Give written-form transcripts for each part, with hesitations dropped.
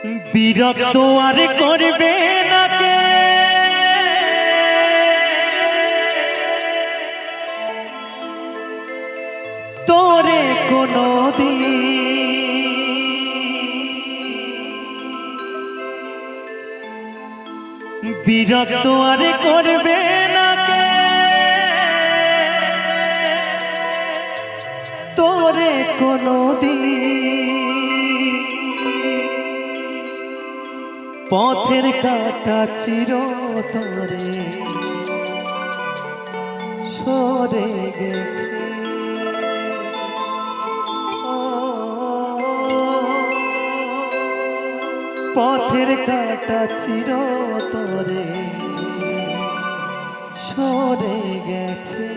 বিরক্ত আর করবে না কে তোরে কোনো দিন বিরক্ত আর করবে না কে তোরে কোনো দিন পথের কাটা চিরতরে সরে গেছে পথের কাটা চিরতরে সরে গেছে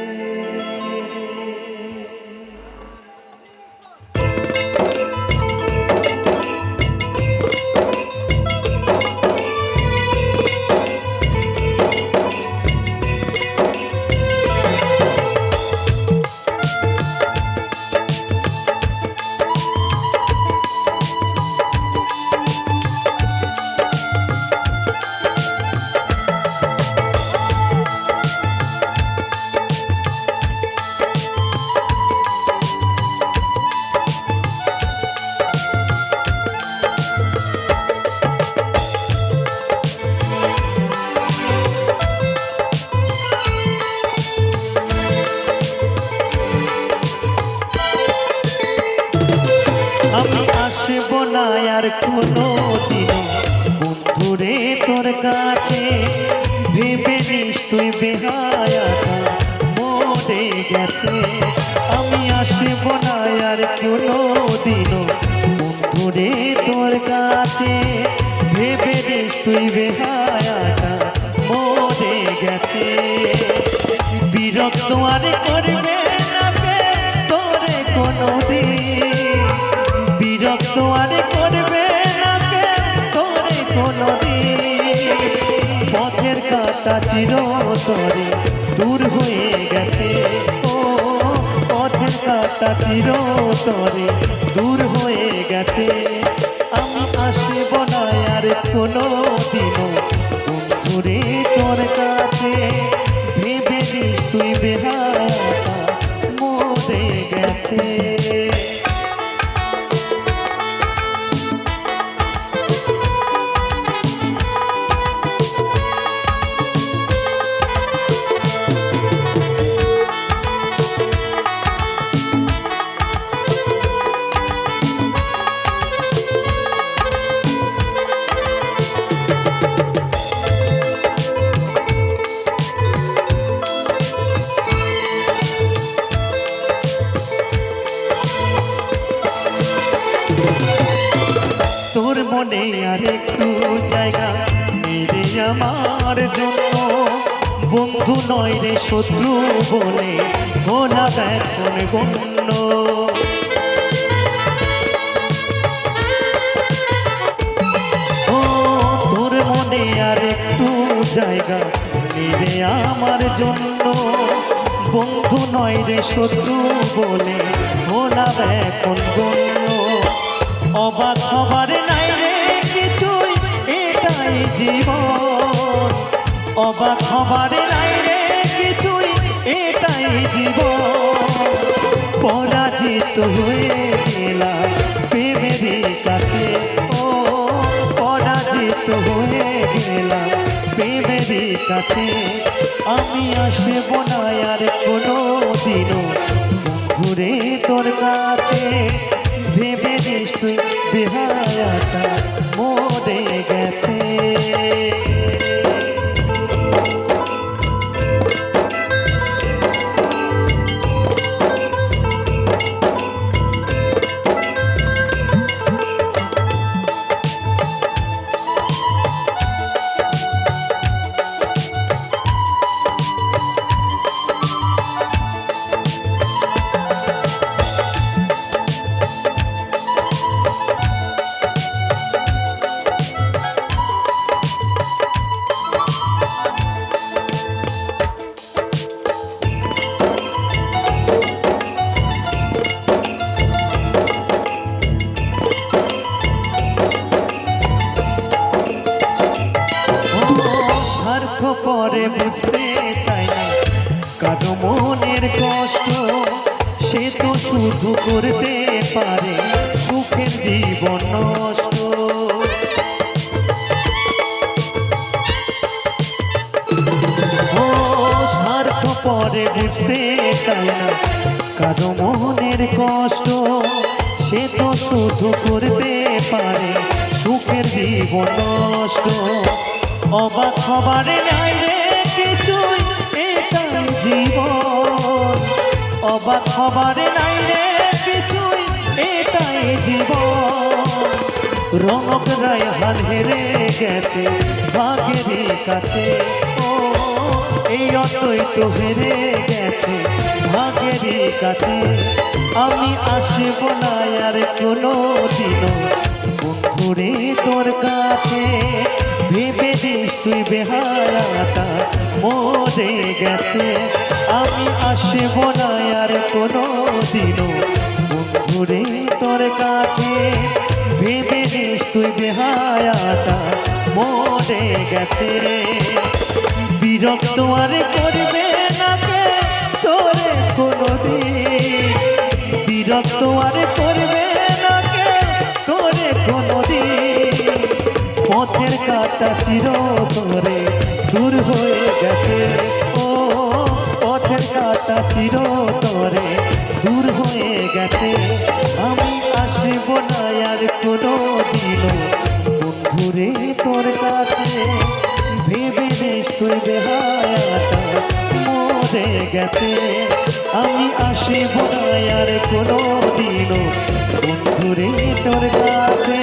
আর কোনো দিন বন্ধুরে তোর কাছে ভেবে নিশ্চয় বেহায়াটা মরে গেছে আমি আসব না আর কোনো দিন বন্ধুরে তোর কাছে ভেবে নিশ্চয় বেহায়াটা মরে গেছে বিরক্ত আর করবে না তোরে কোনো দিন বিরক্ত আর করবে না কে তোরে কোনো দিন পথের কাটা চিরতরে দূর হয়ে গেছে ও পথের কাটা চিরতরে দূর হয়ে গেছে আমি আসব না আর কোনো দিনও বন্ধুরে তোর কাছে ভেবে নিশ্চয় বেহায়াটা মরে গেছে তোর মনে আর একটু জায়গা মেরে আমার জন্য বন্ধু নয় রে শত্রু বলে ভোলা এখন গণ্য ও তোর মনে আর একটু জায়গা মেরে আমার জন্য বন্ধু নয় রে শত্রু বলে ভোলা এখন গণ্য অবাক হবার নাই রে কিছুই এটাই জীবন অবাক হবার নাই রে কিছুই এটাই জীবন পরাজিত হয়ে গেলাম প্রেমের কাছে ও পরাজিত হয়ে গেলাম প্রেমের কাছে আমি আসব না আর কোনো দিনও বন্ধুরে তোর কাছে ভেবে নিশ্চয় বেহায়াটা মরে গেছে স্বার্থ পরে বুঝতে চায় না কারো মনের কষ্ট, সে তো শুধু করতে পারে সুখের জীবন নষ্ট। ও স্বার্থ পরে বুঝতে চায় না কারো মনের কষ্ট, সে তো শুধু করতে পারে সুখের জীবন নষ্ট। অবাক হবার নাই রে কিছুই, এটাই জীবন। অবাক হবার নাই রে কিছুই, এটাই জীবন। রনক রায়হান হেরে গেছে ভাগের কাছে, ও এই অতই তো হেরে গেছে ভাগের কাছে। আমি আসব না আর কোনো দিনও বন্ধুরে তোর কাছে, ভেবে দিস তুই বেহারাটা মরে গেছে। আমি আসব না আর কোনো দিনও বন্ধুরে তোর কাছে, ভেবে দিস তুই বেহারাটা মরে গেছে। বিরক্ত আর করবে না কে তোরে কোনোদিন, বিরক্ত আর করবে না কে তোরে কোনোদিন। পথের কাটা চির তোরে দূর হয়ে গেছে, ও পথের কাটা চির তোরে দূর হয়ে গেছে। আমি আসব না আর কোনো দিনও বন্ধুরে তোর কাছে, ভেবে নিস তুই বেহায়াটা মরে গেছে। আমি আসব না আর কোনো দিনও বন্ধুরে তোর কাছে,